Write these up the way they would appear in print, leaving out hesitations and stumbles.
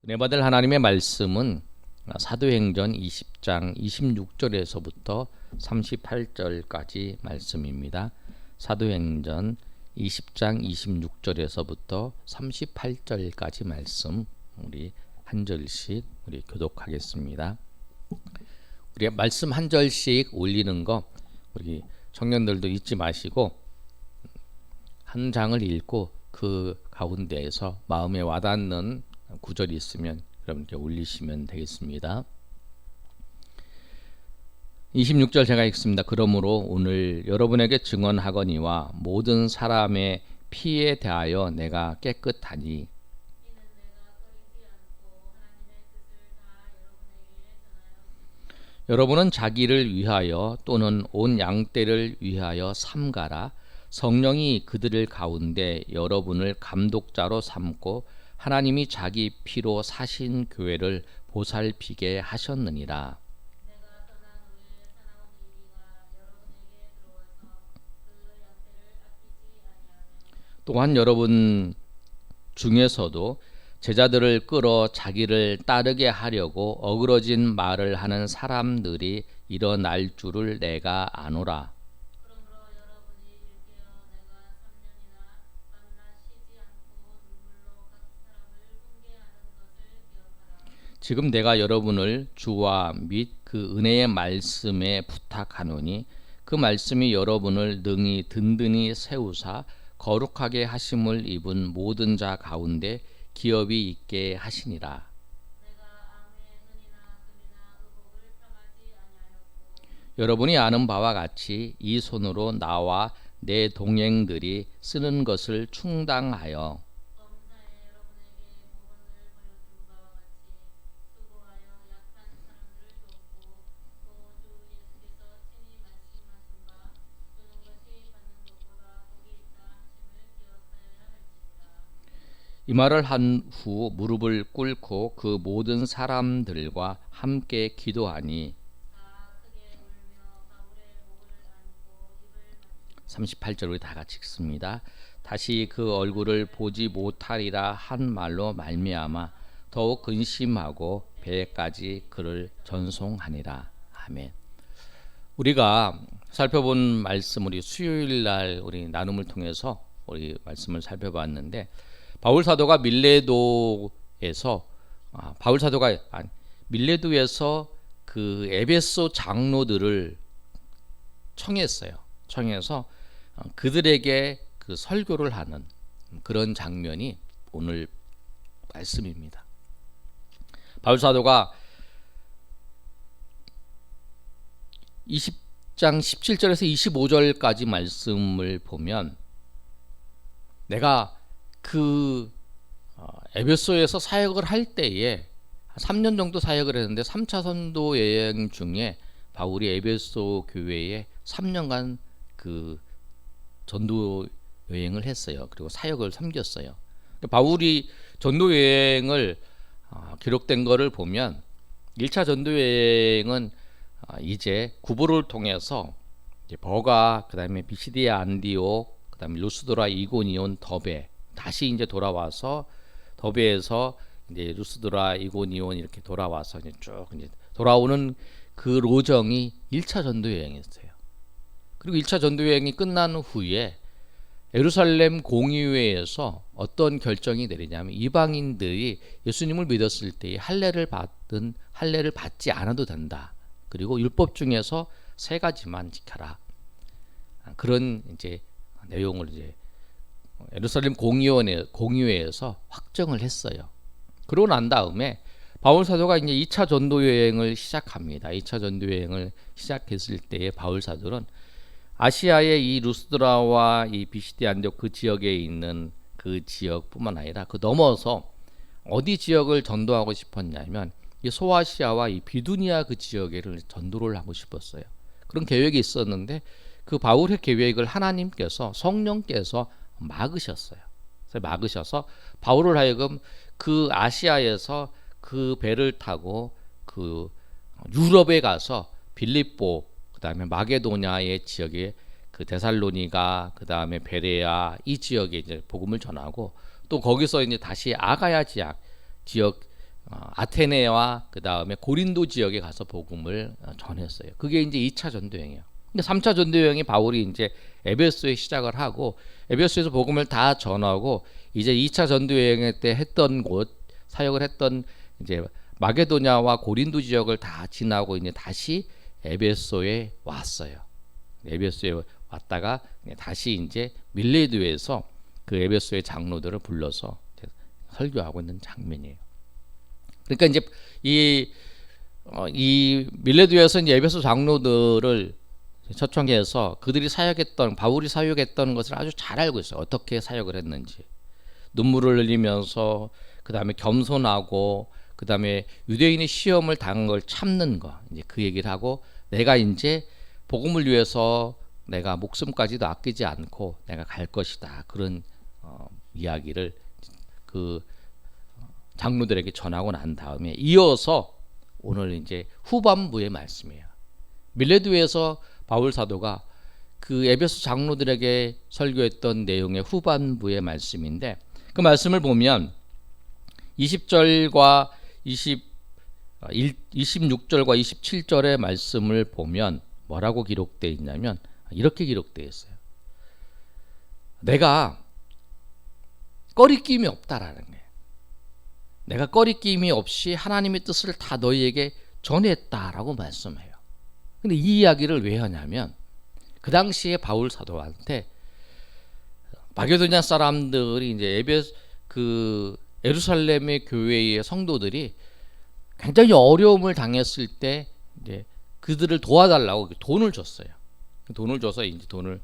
은혜 받을 하나님의 말씀은 사도행전 20장 26절에서부터 38절까지 말씀입니다. 사도행전 20장 26절에서부터 38절까지 말씀 우리 한 절씩 우리 교독하겠습니다. 우리 말씀 한 절씩 올리는 거 우리 청년들도 잊지 마시고 한 장을 읽고 그 가운데에서 마음에 와닿는 구절이 있으면 여러분께 올리시면 되겠습니다. 26절 제가 읽습니다. 그러므로 오늘 여러분에게 증언하거니와 모든 사람의 피에 대하여 내가 깨끗하니 여러분은 자기를 위하여 또는 온 양떼를 위하여 삼가라. 성령이 그들을 가운데 여러분을 감독자로 삼고 하나님이 자기 피로 사신 교회를 보살피게 하셨느니라. 또한 여러분 중에서도 제자들을 끌어 자기를 따르게 하려고 어그러진 말을 하는 사람들이 일어날 줄을 내가 아노라. 지금 내가 여러분을 주와 및 그 은혜의 말씀에 부탁하노니 그 말씀이 여러분을 능히 든든히 세우사 거룩하게 하심을 입은 모든 자 가운데 기업이 있게 하시니라. 여러분이 아는 바와 같이 이 손으로 나와 내 동행들이 쓰는 것을 충당하여 이 말을 한 후 무릎을 꿇고 그 모든 사람들과 함께 기도하니 38절 우리 다 같이 읽습니다. 다시 그 얼굴을 보지 못하리라 한 말로 말미암아 더욱 근심하고 배에까지 그를 전송하니라. 아멘. 우리가 살펴본 말씀 우리 수요일 날 우리 나눔을 통해서 우리 말씀을 살펴봤는데 바울 사도가 밀레도에서 그 에베소 장로들을 청해서 그들에게 그 설교를 하는 그런 장면이 오늘 말씀입니다. 바울 사도가 20장 17절에서 25절까지 말씀을 보면 내가 그 에베소에서 사역을 할 때에 3년 정도 사역을 했는데 3차 선도 여행 중에 바울이 에베소 교회에 3년간 그 전도 여행을 했어요. 그리고 사역을 섬겼어요. 바울이 전도 여행을 기록된 거를 보면 1차 전도 여행은 이제 구보를 통해서 이제 버가, 그다음에 비시디아 안디옥, 그다음에 루스드라 이고니온 더베 다시 이제 돌아와서 더베에서 이제 루스드라 이고니온 이렇게 돌아와서 이제 쭉 이제 돌아오는 그 로정이 1차 전도 여행이었어요. 그리고 1차 전도 여행이 끝난 후에 예루살렘 공의회에서 어떤 결정이 내리냐면 이방인들이 예수님을 믿었을 때에 할례를 받지 않아도 된다. 그리고 율법 중에서 3가지만 지켜라. 그런 이제 내용을 이제 예루살렘 공의회에서 확정을 했어요. 그러고 난 다음에 바울 사도가 이제 2차 전도 여행을 시작합니다. 2차 전도 여행을 시작했을 때에 바울 사도는 아시아의 이 루스드라와 이 비시디 안디옥 그 지역에 있는 그 지역뿐만 아니라 그 넘어서 어디 지역을 전도하고 싶었냐면 이 소아시아와 이 비두니아 그 지역에를 전도를 하고 싶었어요. 그런 계획이 있었는데 그 바울의 계획을 하나님께서 성령께서 막으셨어요. 그래서 막으셔서 바울을 하여금 그 아시아에서 그 배를 타고 그 유럽에 가서 빌립보, 그다음에 마게도냐의 지역에 그 데살로니가, 그다음에 베레아 이 지역에 이제 복음을 전하고 또 거기서 이제 다시 아가야 지역 아테네와 그 다음에 고린도 지역에 가서 복음을 전했어요. 그게 이제 2차 전도여행이에요. 근데 3차 전도여행이 바울이 이제 에베소에 시작을 하고 에베소에서 복음을 다 전하고 이제 2차 전도여행 때 했던 곳 사역을 했던 이제 마게도냐와 고린도 지역을 다 지나고 이제 다시 에베소에 왔어요. 에베소에 왔다가 다시 이제 밀레도에서 그 에베소의 장로들을 불러서 설교하고 있는 장면이에요. 그러니까 이제 이 밀레도에서 이제 에베소 장로들을 초청해서 그들이 사역했던 바울이 사역했던 것을 아주 잘 알고 있어요. 어떻게 사역을 했는지 눈물을 흘리면서 그 다음에 겸손하고 그 다음에 유대인의 시험을 당한 걸 참는 거 이제 그 얘기를 하고 내가 이제 복음을 위해서 내가 목숨까지도 아끼지 않고 내가 갈 것이다 그런 이야기를 그 장로들에게 전하고 난 다음에 이어서 오늘 이제 후반부의 말씀이에요. 밀레도에서 바울 사도가 그 에베소 장로들에게 설교했던 내용의 후반부의 말씀인데 그 말씀을 보면 20절과 26절과 27절의 말씀을 보면 뭐라고 기록되어 있냐면 이렇게 기록되어 있어요. 내가 꺼리낌이 없다라는 거예요. 내가 꺼리낌이 없이 하나님의 뜻을 다 너희에게 전했다라고 말씀해요. 근데 이 이야기를 왜 하냐면 그 당시에 바울 사도한테 마게도냐 사람들이 이제 예루살렘의 교회의 성도들이 굉장히 어려움을 당했을 때 이제 그들을 도와달라고 돈을 줬어요. 돈을 줘서 이제 돈을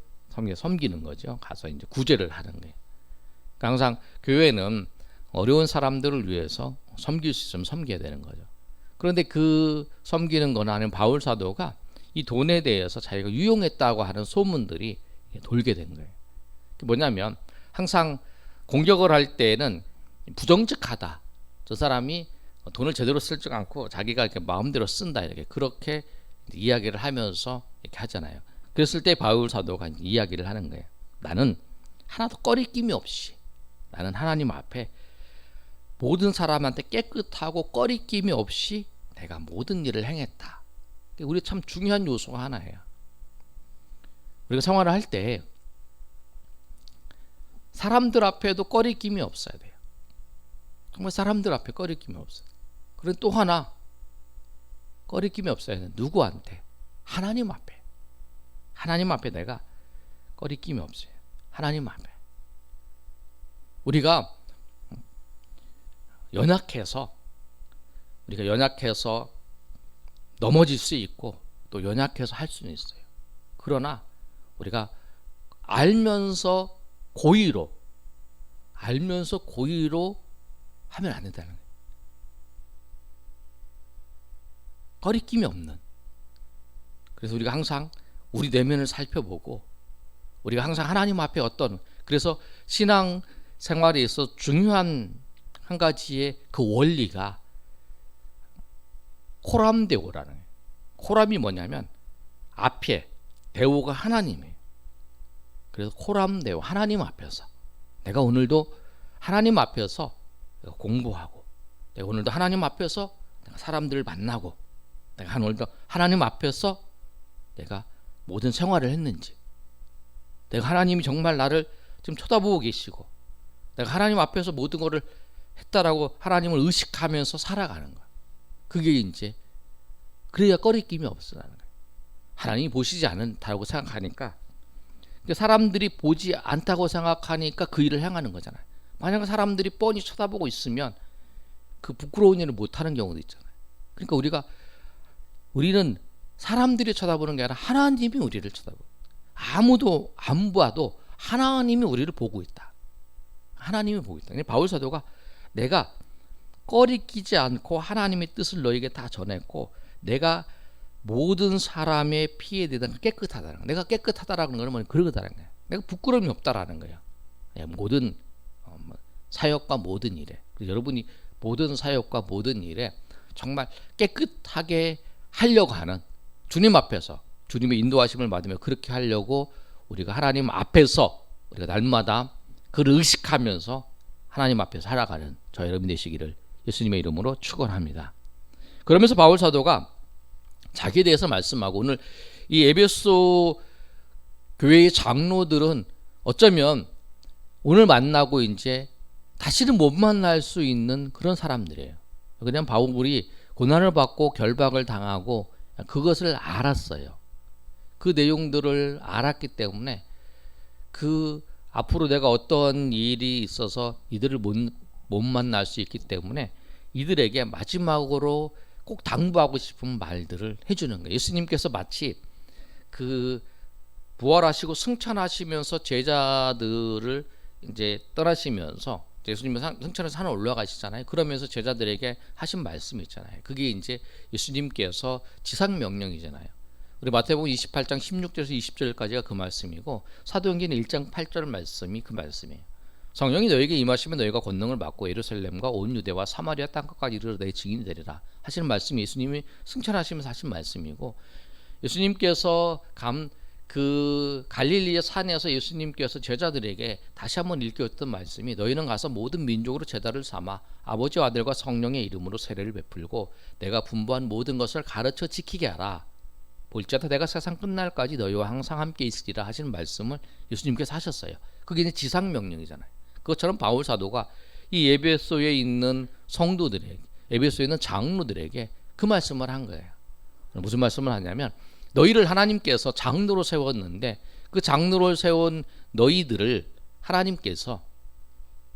섬기는 거죠. 가서 이제 구제를 하는 거예요. 그러니까 항상 교회는 어려운 사람들을 위해서 섬길 수 있으면 섬겨야 되는 거죠. 그런데 그 섬기는 거는 아니면 바울 사도가 이 돈에 대해서 자기가 유용했다고 하는 소문들이 돌게 된 거예요. 뭐냐면 항상 공격을 할 때는 부정직하다. 저 사람이 돈을 제대로 쓸 줄 않고 자기가 이렇게 마음대로 쓴다. 이렇게 그렇게 이야기를 하면서 이렇게 하잖아요. 그랬을 때 바울 사도가 이야기를 하는 거예요. 나는 하나도 꺼리낌이 없이 나는 하나님 앞에 모든 사람한테 깨끗하고 꺼리낌이 없이 내가 모든 일을 행했다. 우리 참 중요한 요소가 하나예요. 우리가 생활을 할 때 사람들 앞에도 꺼리낌이 없어야 돼요. 정말 사람들 앞에 꺼리낌이 없어요. 그리고 또 하나 꺼리낌이 없어야 돼요. 누구한테? 하나님 앞에. 하나님 앞에 내가 꺼리낌이 없어요. 하나님 앞에. 우리가 연약해서 넘어질 수 있고 또 연약해서 할 수는 있어요. 그러나 우리가 알면서 고의로 하면 안 된다는 거예요. 거리낌이 없는. 그래서 우리가 항상 우리 내면을 살펴보고 우리가 항상 하나님 앞에 그래서 신앙 생활에 있어서 중요한 한 가지의 그 원리가 코람데오라는 거예요. 코람이 뭐냐면 앞에 데오가 하나님이에요. 그래서 코람데오 하나님 앞에서 내가 오늘도 하나님 앞에서 내가 공부하고 내가 오늘도 하나님 앞에서 내가 사람들을 만나고 내가 오늘도 하나님 앞에서 내가 모든 생활을 했는지 내가 하나님이 정말 나를 지금 쳐다보고 계시고 내가 하나님 앞에서 모든 것을 했다라고 하나님을 의식하면서 살아가는 거야. 그게 이제 그래야 꺼리낌이 없으라는 거예요. 하나님이 보시지 않는다고 생각하니까 사람들이 보지 않다고 생각하니까 그 일을 행하는 거잖아요. 만약 사람들이 뻔히 쳐다보고 있으면 그 부끄러운 일을 못하는 경우도 있잖아요. 그러니까 우리는 사람들이 쳐다보는 게 아니라 하나님이 우리를 쳐다보고 아무도 안 봐도 하나님이 우리를 보고 있다. 하나님이 보고 있다. 바울 사도가 내가 꺼리끼지 않고 하나님의 뜻을 너에게 다 전했고 내가 모든 사람의 피에 대한 깨끗하다는 거야. 내가 깨끗하다라는 거는 그러다라는 거야. 내가 부끄러움이 없다라는 거야. 모든 사역과 모든 일에 여러분이 모든 사역과 모든 일에 정말 깨끗하게 하려고 하는 주님 앞에서 주님의 인도하심을 받으며 그렇게 하려고 우리가 하나님 앞에서 우리가 날마다 그를 의식하면서 하나님 앞에서 살아가는 저 여러분 되시기를 예수님의 이름으로 축원합니다. 그러면서 바울 사도가 자기에 대해서 말씀하고, 오늘 이 에베소 교회의 장로들은 어쩌면 오늘 만나고 이제 다시는 못 만날 수 있는 그런 사람들이에요. 그냥 바울이 고난을 받고 결박을 당하고 그것을 알았어요. 그 내용들을 알았기 때문에 그 앞으로 내가 어떤 일이 있어서 이들을 못 만날 수 있기 때문에 이들에게 마지막으로 꼭 당부하고 싶은 말들을 해주는 거예요. 예수님께서 마치 그 부활하시고 승천하시면서 제자들을 이제 떠나시면서 예수님은 승천해서 산에 올라가시잖아요. 그러면서 제자들에게 하신 말씀이 있잖아요. 그게 이제 예수님께서 지상 명령이잖아요. 우리 마태복음 28장 16절에서 20절까지가 그 말씀이고, 사도행전 1장 8절 말씀이 그 말씀이에요. 성령이 너에게 임하시면 너희가 권능을 받고 예루살렘과 온 유대와 사마리아 땅끝까지 이르러 내 증인이 되리라 하시는 말씀이 예수님이 승천하시면서 하신 말씀이고, 예수님께서 그 갈릴리의 산에서 예수님께서 제자들에게 다시 한번 일깨웠던 말씀이, 너희는 가서 모든 민족으로 제자를 삼아 아버지와 아들과 성령의 이름으로 세례를 베풀고 내가 분부한 모든 것을 가르쳐 지키게 하라. 볼지어다 내가 세상 끝날까지 너희와 항상 함께 있으리라 하시는 말씀을 예수님께서 하셨어요. 그게 이제 지상 명령이잖아요. 그것처럼 바울 사도가 이 에베소에 있는 성도들에게, 에베소에 있는 장로들에게 그 말씀을 한 거예요. 무슨 말씀을 하냐면, 너희를 하나님께서 장로로 세웠는데 그 장로를 세운 너희들을 하나님께서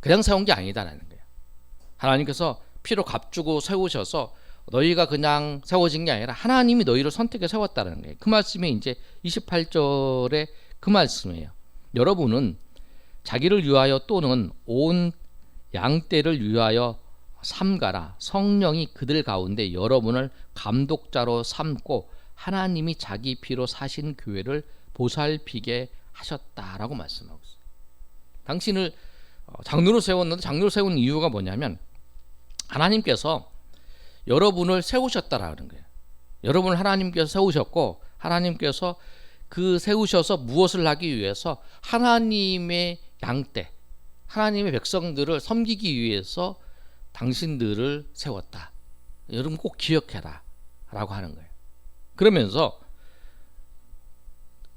그냥 세운 게 아니다라는 거예요. 하나님께서 피로 값주고 세우셔서 너희가 그냥 세워진 게 아니라 하나님이 너희를 선택해 세웠다는 거예요. 그 말씀이 이제 28절에 그 말씀이에요. 여러분은 자기를 위하여 또는 온 양떼를 위하여 삼가라. 성령이 그들 가운데 여러분을 감독자로 삼고 하나님이 자기 피로 사신 교회를 보살피게 하셨다라고 말씀하고 있어요. 당신을 장로로 세웠는데, 장로로 세운 이유가 뭐냐면 하나님께서 여러분을 세우셨다라는 거예요. 여러분을 하나님께서 세우셨고, 하나님께서 그 세우셔서 무엇을 하기 위해서 하나님의 양떼, 하나님의 백성들을 섬기기 위해서 당신들을 세웠다. 여러분 꼭 기억해라 라고 하는 거예요. 그러면서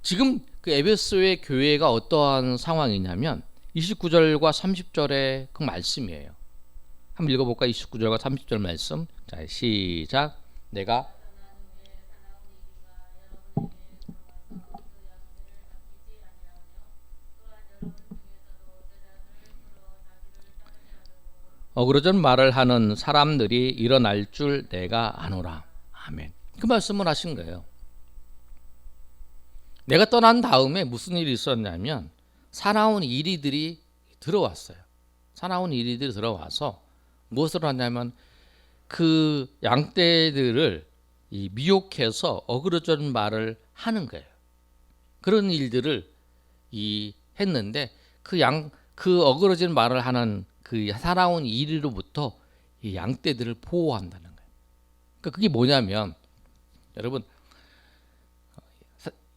지금 그 에베소의 교회가 어떠한 상황이냐면 29절과 30절의 그 말씀이에요. 한번 읽어볼까? 29절과 30절 말씀. 자, 시작. 내가 어그러진 말을 하는 사람들이 일어날 줄 내가 아노라. 아멘. 그 말씀을 하신 거예요. 내가 떠난 다음에 무슨 일이 있었냐면 사나운 이리들이 들어왔어요. 사나운 이리들이 들어와서 무엇을 하냐면 그 양떼들을 미혹해서 어그러진 말을 하는 거예요. 그런 일들을 했는데 그 어그러진 말을 하는 그 사나운 이리로부터 이 양떼들을 보호한다는 거예요. 그러니까 그게 뭐냐면, 여러분,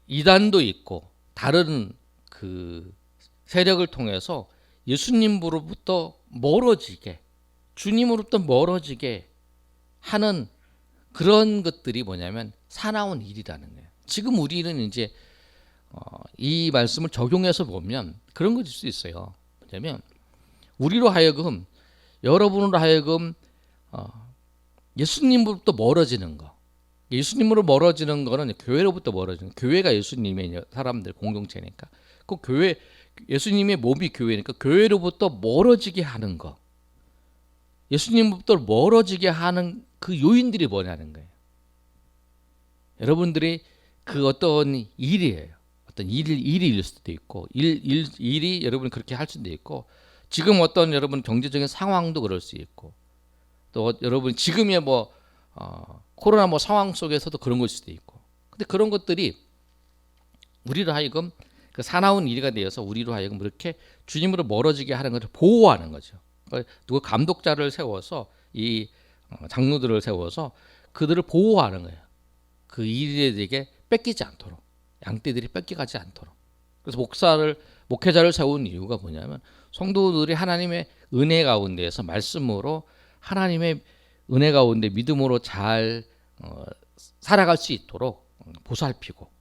이단도 있고 다른 그 세력을 통해서 예수님으로부터 멀어지게, 주님으로부터 멀어지게 하는 그런 것들이 뭐냐면 사나운 일이라는 거예요. 지금 우리는 이제 이 말씀을 적용해서 보면 그런 것일 수 있어요. 뭐냐면 우리로 하여금, 여러분으로 하여금 예수님으로부터 멀어지는 거. 예수님으로 멀어지는 거는 교회로부터 멀어지는, 교회가 예수님의 사람들 공동체니까 그 교회, 예수님의 몸이 교회니까 교회로부터 멀어지게 하는 거, 예수님으로부터 멀어지게 하는 그 요인들이 뭐냐는 거예요. 여러분들이 그 어떤 일이에요. 어떤 일일 수도 있고, 일이 여러분이 그렇게 할 수도 있고, 지금 어떤 여러분 경제적인 상황도 그럴 수 있고, 또 여러분 지금의 코로나 상황 속에서도 그런 걸 수도 있고. 근데 그런 것들이 우리로 하여금 그 사나운 일이가 되어서 우리로 하여금 그렇게 주님으로 멀어지게 하는 것을 보호하는 거죠. 누구 감독자를 세워서 이 장로들을 세워서 그들을 보호하는 거예요. 그 일에게 뺏기지 않도록, 양떼들이 뺏겨가지 않도록. 그래서 목회자를 세운 이유가 뭐냐면 성도들이 하나님의 은혜 가운데에서 말씀으로 하나님의 은혜 가운데 믿음으로 잘 살아갈 수 있도록 보살피고,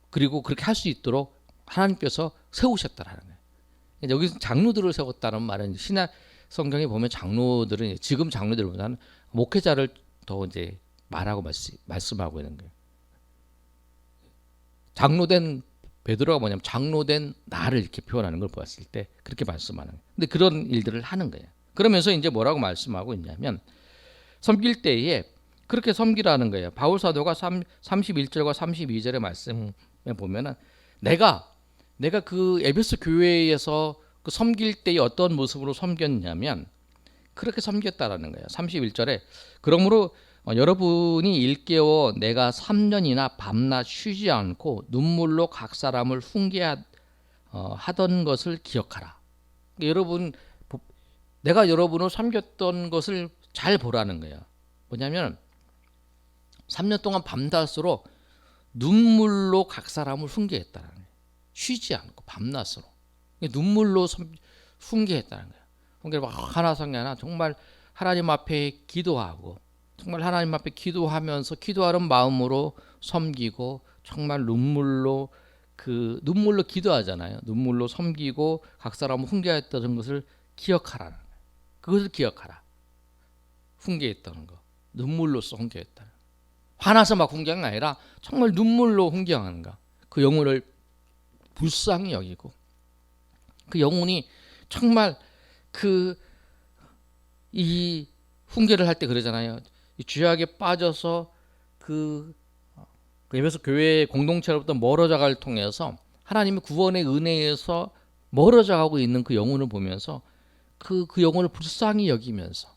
그리고 그렇게 할 수 있도록 하나님께서 세우셨다라는 거예요. 여기서 장로들을 세웠다는 말은 신약 성경에 보면 장로들은, 지금 장로들보다는 목회자를 더 이제 말하고 말씀하고 있는 거예요. 장로된 베드로가 뭐냐면 장로된 나를 이렇게 표현하는 걸 보았을 때 그렇게 말씀하는 거예요. 근데 그런 일들을 하는 거예요. 그러면서 이제 뭐라고 말씀하고 있냐면, 섬길 때에 그렇게 섬기라는 거예요. 바울 사도가 31절과 32절의 말씀에 보면은 내가 그 에베소 교회에서 그 섬길 때에 어떤 모습으로 섬겼냐면 그렇게 섬겼다라는 거예요. 31절에 그러므로 여러분이 일깨워 내가 3년이나 밤낮 쉬지 않고 눈물로 각 사람을 훈계하던 것을 기억하라. 여러분, 내가 여러분을 섬겼던 것을 잘 보라는 거예요. 뭐냐면 3년 동안 밤낮으로 눈물로 각 사람을 훈계했다는 거예요. 쉬지 않고 밤낮으로 눈물로 훈계했다는 거예요. 훈계를 하나 성게 하나 정말 하나님 앞에 기도하고, 정말 하나님 앞에 기도하면서 기도하는 마음으로 섬기고, 정말 눈물로 기도하잖아요. 눈물로 섬기고 각 사람을 훈계했던 것을 기억하라는 거예요. 그것을 기억하라. 훈계했다는 거, 눈물로써 훈계했다는 거. 화나서 막 훈계한 게 아니라 정말 눈물로 훈계하는 거. 그 영혼을 불쌍히 여기고, 그 영혼이 정말 이 훈계를 할 때 그러잖아요. 이 죄악에 빠져서 그 에베소 교회 공동체로부터 멀어져 갈 통해서 하나님의 구원의 은혜에서 멀어져 가고 있는 그 영혼을 보면서 그 영혼을 불쌍히 여기면서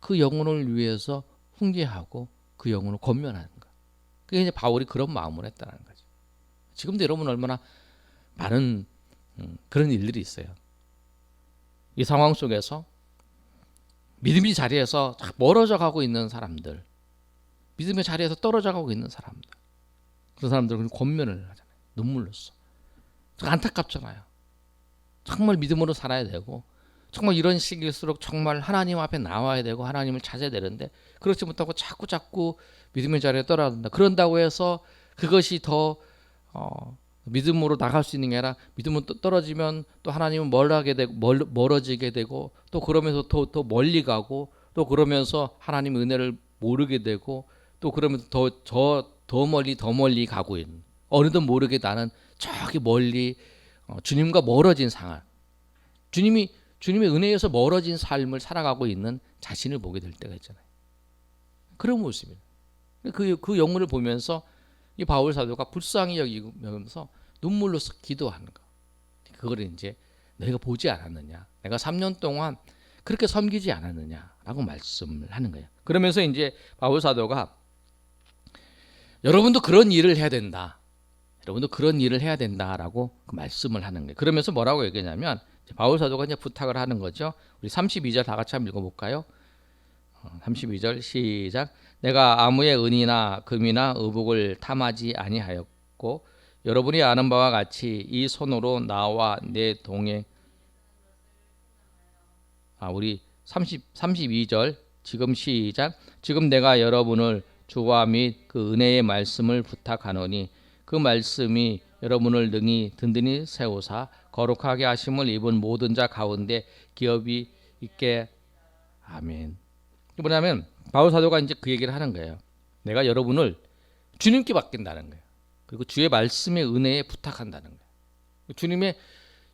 그 영혼을 위해서 훈계하고 그 영혼을 권면하는 거. 그게 이제 바울이 그런 마음을 했다는 거죠. 지금도 여러분 얼마나 많은 그런 일들이 있어요. 이 상황 속에서 믿음의 자리에서 멀어져 가고 있는 사람들, 믿음의 자리에서 떨어져 가고 있는 사람들, 그런 사람들은 권면을 하잖아요. 눈물로써. 안타깝잖아요. 정말 믿음으로 살아야 되고, 정말 이런 시기일수록 정말 하나님 앞에 나와야 되고 하나님을 찾아야 되는데 그렇지 못하고 자꾸 믿음의 자리에 떨어진다. 그런다고 해서 그것이 더 믿음으로 나갈 수 있는 게 아니라, 믿음으로 떨어지면 또 하나님은 멀어지게 되고, 또 그러면서 더 멀리 가고, 또 그러면서 하나님의 은혜를 모르게 되고, 또 그러면서 더 멀리 가고 있는, 어느덧 모르게 나는 저기 멀리 주님과 멀어진 상황, 주님의 은혜에서 멀어진 삶을 살아가고 있는 자신을 보게 될 때가 있잖아요. 그런 모습이에요. 그 영혼을 보면서 이 바울 사도가 불쌍히 여기면서 눈물로써 기도하는 거. 그걸 이제 너희가 보지 않았느냐? 내가 3년 동안 그렇게 섬기지 않았느냐라고 말씀을 하는 거예요. 그러면서 이제 바울 사도가 여러분도 그런 일을 해야 된다. 여러분도 그런 일을 해야 된다라고 말씀을 하는 거예요. 그러면서 뭐라고 얘기하냐면, 바울 사도가 이제 부탁을 하는 거죠. 우리 32절 다 같이 한번 읽어볼까요? 32절 시작. 내가 아무의 은이나 금이나 의복을 탐하지 아니하였고 여러분이 아는 바와 같이 이 손으로 나와 내 동행 우리 32절 지금 시작. 지금 내가 여러분을 주와 및 그 은혜의 말씀을 부탁하노니 그 말씀이 여러분을 능히 든든히 세우사 거룩하게 하심을 입은 모든 자 가운데 기업이 있게. 아멘. 뭐냐면 바울 사도가 이제 그 얘기를 하는 거예요. 내가 여러분을 주님께 맡긴다는 거예요. 그리고 주의 말씀의 은혜에 부탁한다는 거예요.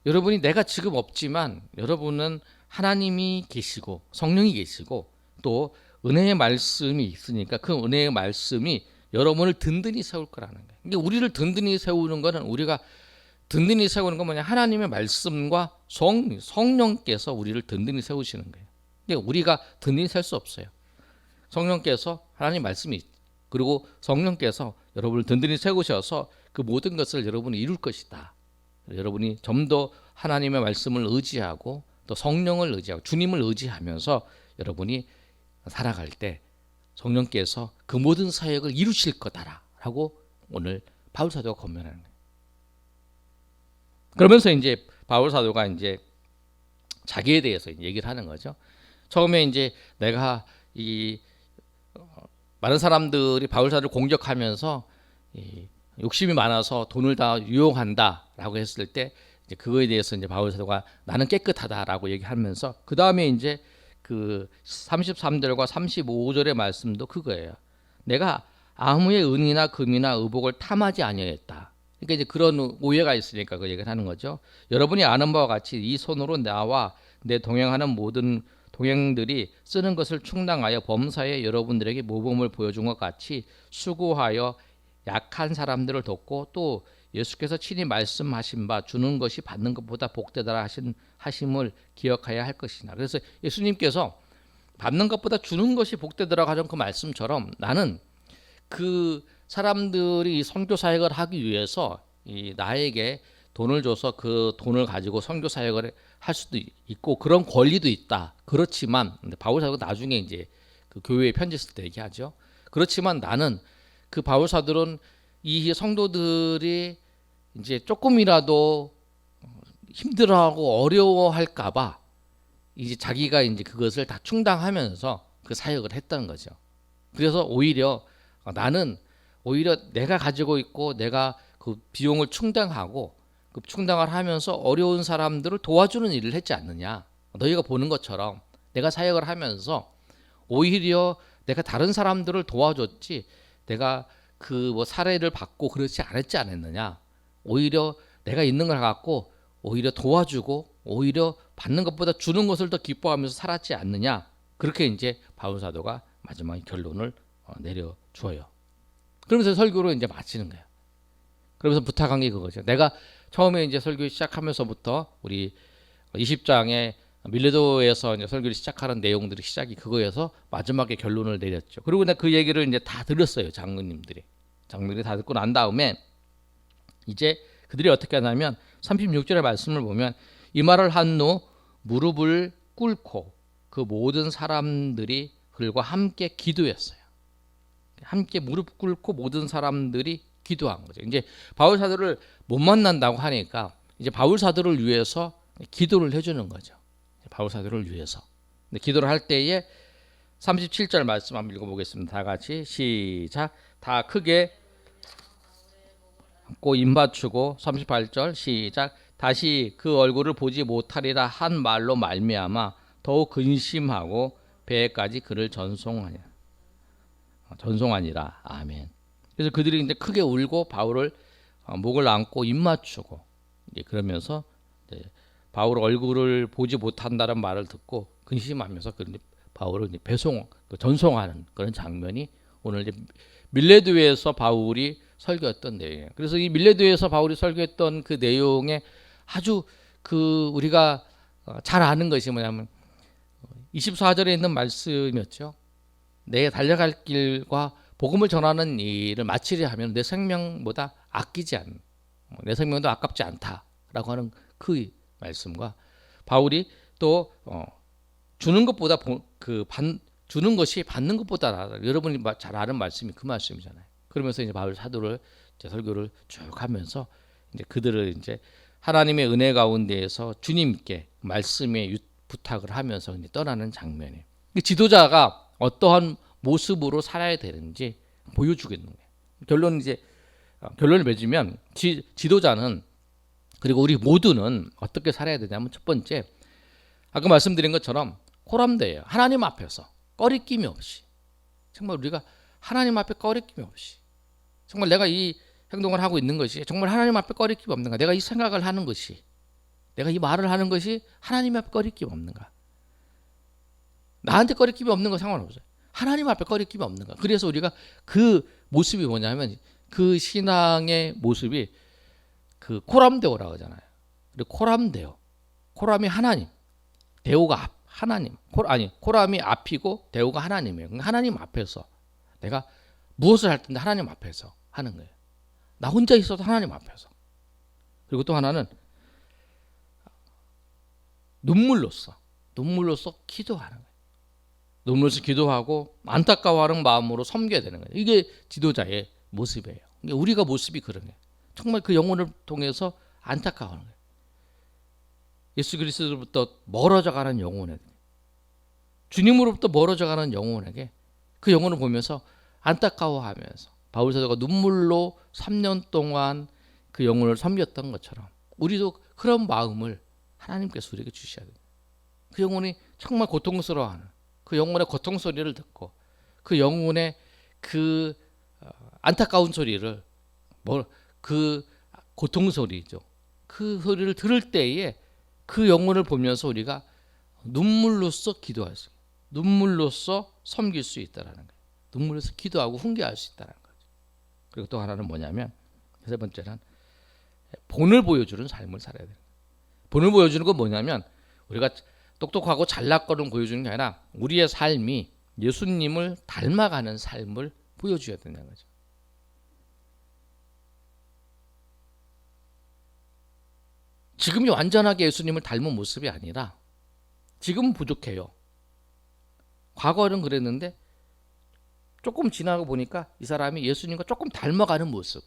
여러분이 내가 지금 없지만 여러분은 하나님이 계시고 성령이 계시고 또 은혜의 말씀이 있으니까 그 은혜의 말씀이 여러분을 든든히 세울 거라는 거예요. 그러니까 우리를 든든히 세우는 거는, 우리가 든든히 세우는 건 뭐냐? 하나님의 말씀과 성령께서 우리를 든든히 세우시는 거예요. 근데 우리가 든든히 셀 수 없어요. 성령께서, 하나님 말씀이, 그리고 성령께서 여러분을 든든히 세우셔서 그 모든 것을 여러분이 이룰 것이다. 여러분이 좀 더 하나님의 말씀을 의지하고 또 성령을 의지하고 주님을 의지하면서 여러분이 살아갈 때 성령께서 그 모든 사역을 이루실 거다라고 오늘 바울 사도가 권면하는 거예요. 그러면서 이제 바울 사도가 이제 자기에 대해서 얘기를 하는 거죠. 처음에 이제 내가 이 많은 사람들이 바울사를 공격하면서 이 욕심이 많아서 돈을 다 유용한다라고 했을 때 이제 그거에 대해서 이제 바울사도가 나는 깨끗하다라고 얘기하면서 그 다음에 이제 그 33절과 35절의 말씀도 그거예요. 내가 아무의 은이나 금이나 의복을 탐하지 아니하였다. 그러니까 이제 그런 오해가 있으니까 그 얘기를 하는 거죠. 여러분이 아는 바와 같이 이 손으로 나와 내 동행하는 모든 동행들이 쓰는 것을 충당하여 범사에 여러분들에게 모범을 보여준 것 같이 수고하여 약한 사람들을 돕고 또 예수께서 친히 말씀하신 바 주는 것이 받는 것보다 복되다라 하심을 기억해야 할 것이나. 그래서 예수님께서 받는 것보다 주는 것이 복되더라고 하던 그 말씀처럼 나는 그 사람들이 선교 사역을 하기 위해서 나에게 돈을 줘서 그 돈을 가지고 선교 사역을 할 수도 있고 그런 권리도 있다. 그렇지만 바울 사도가 나중에 이제 그 교회에 편지 쓸 때 얘기하죠. 그렇지만 나는 그 바울 사도는 이 성도들이 이제 조금이라도 힘들어하고 어려워할까봐 이제 자기가 이제 그것을 다 충당하면서 그 사역을 했다는 거죠. 그래서 오히려 나는 오히려 내가 가지고 있고 내가 그 비용을 충당하고 그 충당을 하면서 어려운 사람들을 도와주는 일을 했지 않느냐. 너희가 보는 것처럼 내가 사역을 하면서 오히려 내가 다른 사람들을 도와줬지 내가 그 뭐 사례를 받고 그렇지 않았느냐. 오히려 내가 있는 걸 갖고 오히려 도와주고 오히려 받는 것보다 주는 것을 더 기뻐하면서 살았지 않느냐. 그렇게 이제 바울 사도가 마지막에 결론을 내려줘요. 그러면서 설교를 이제 마치는 거예요. 그러면서 부탁한 게 그거죠. 내가 처음에 이제 설교 시작하면서부터 우리 20장에 밀레도에서 이제 설교를 시작하는 내용들이 시작이 그거여서 마지막에 결론을 내렸죠. 그리고 내가 그 얘기를 이제 다 들었어요. 장로님들이 다 듣고 난 다음에 이제 그들이 어떻게 하냐면 36절의 말씀을 보면 이 말을 한 후 무릎을 꿇고 그 모든 사람들이 그들과 함께 기도했어요. 함께 무릎 꿇고 모든 사람들이 기도한 거죠. 이제 바울 사도를 못 만난다고 하니까 이제 바울 사도를 위해서 기도를 해주는 거죠. 바울 사도를 위해서. 기도를 할 때에 37절 말씀 한번 읽어보겠습니다. 다 같이 시작. 다 크게 고 입맞추고 38절 시작. 다시 그 얼굴을 보지 못하리라 한 말로 말미암아 더욱 근심하고 배에까지 그를 전송하니라. 아멘. 그래서 그들이 이제 크게 울고 바울을 목을 안고 입맞추고 이제 그러면서 이제 바울 얼굴을 보지 못한다는 말을 듣고 근심하면서 바울을 이제 전송하는 그런 장면이 오늘 이제 밀레도에서 바울이 설교했던 내용이에요. 그래서 이 밀레도에서 바울이 설교했던 그 내용에 아주 그 우리가 잘 아는 것이 뭐냐면 24절에 있는 말씀이었죠. 내 달려갈 길과 복음을 전하는 일을 마치려 하면 내 생명보다 내 생명도 아깝지 않다라고 하는 그 말씀과 바울이 또 주는 것보다 주는 것이 받는 것보다 낫다. 여러분이 잘 아는 말씀이 그 말씀이잖아요. 그러면서 이제 바울 사도를 이제 설교를 쭉 하면서 이제 그들을 이제 하나님의 은혜 가운데에서 주님께 말씀에 부탁을 하면서 이제 떠나는 장면이에요. 지도자가 어떠한 모습으로 살아야 되는지 보여주겠는 거예요. 결론을 맺으면 지도자는 그리고 우리 모두는 어떻게 살아야 되냐면 첫 번째 아까 말씀드린 것처럼 호람대예요. 하나님 앞에서 꺼리낌이 없이 정말 우리가 하나님 앞에 꺼리낌이 없이 정말 내가 이 행동을 하고 있는 것이 정말 하나님 앞에 꺼리낌 없는가? 내가 이 생각을 하는 것이 내가 이 말을 하는 것이 하나님 앞에 꺼리낌 없는가? 나한테 꺼리낌이 없는 거 상관없어요. 하나님 앞에 꺼리낌이 없는가? 그래서 우리가 그 모습이 뭐냐면 그 신앙의 모습이 그 코람데오라고 하잖아요. 그리고 코람이 하나님, 데오가 하나님. 코람이 앞이고 데오가 하나님이에요. 그러니까 하나님 앞에서 내가 무엇을 할 텐데 하나님 앞에서 하는 거예요. 나 혼자 있어도 하나님 앞에서. 그리고 또 하나는 눈물로써 기도하는 거예요. 눈물로써 기도하고 안타까워하는 마음으로 섬겨야 되는 거예요. 이게 지도자의 모습이에요. 그러니까 우리가 모습이 그런 거예요. 정말 그 영혼을 통해서 안타까워하는 거예요. 예수 그리스도로부터 멀어져가는 영혼에게, 주님으로부터 멀어져가는 영혼에게 그 영혼을 보면서 안타까워하면서 바울 사도가 눈물로 3년 동안 그 영혼을 섬겼던 것처럼 우리도 그런 마음을 하나님께서 우리에게 주셔야 돼요. 그 영혼이 정말 고통스러워하는 그 영혼의 고통 소리를 듣고 그 영혼의 그 안타까운 소리를 그 고통 소리죠. 그 소리를 들을 때에 그 영혼을 보면서 우리가 눈물로써 기도할 수, 눈물로써 섬길 수 있다라는 거예요. 눈물로써 기도하고 훈계할 수 있다는 거죠. 그리고 또 하나는 뭐냐면 세 번째는 본을 보여주는 삶을 살아야 돼요. 본을 보여주는 건 뭐냐면 우리가 똑똑하고 잘났거든 보여주는 게 아니라 우리의 삶이 예수님을 닮아가는 삶을 보여줘야 된다는 거죠. 지금이 완전하게 예수님을 닮은 모습이 아니라 지금은 부족해요. 과거는 그랬는데 조금 지나고 보니까 이 사람이 예수님과 조금 닮아가는 모습,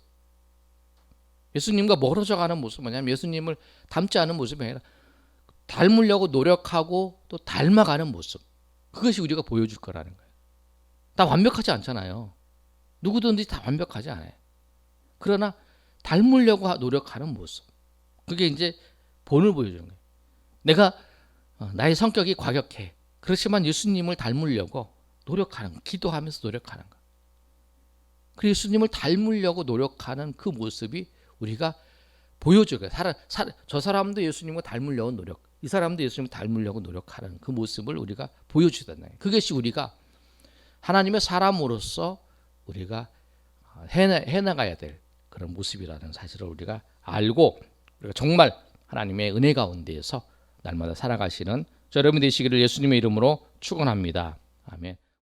예수님과 멀어져가는 모습, 뭐냐면 예수님을 닮지 않은 모습이 아니라 닮으려고 노력하고 또 닮아가는 모습, 그것이 우리가 보여줄 거라는 거예요. 다 완벽하지 않잖아요. 누구든지 다 완벽하지 않아요. 그러나 닮으려고 노력하는 모습, 그게 이제 본을 보여주는 거예요. 내가 나의 성격이 과격해. 그렇지만 예수님을 닮으려고 노력하는 거, 기도하면서 노력하는 거. 그 예수님을 닮으려고 노력하는 그 모습이 우리가 보여줘요. 저 사람도 예수님을 닮으려고 노력, 이 사람도 예수님을 닮으려고 노력하는 그 모습을 우리가 보여주다는 거예요. 그것이 우리가 하나님의 사람으로서 우리가 해나가야 될 그런 모습이라는 사실을 우리가 알고 우리가 정말 하나님의 은혜 가운데에서 날마다 살아가시는 여러분 되시기를 예수님의 이름으로 축원합니다. 아멘.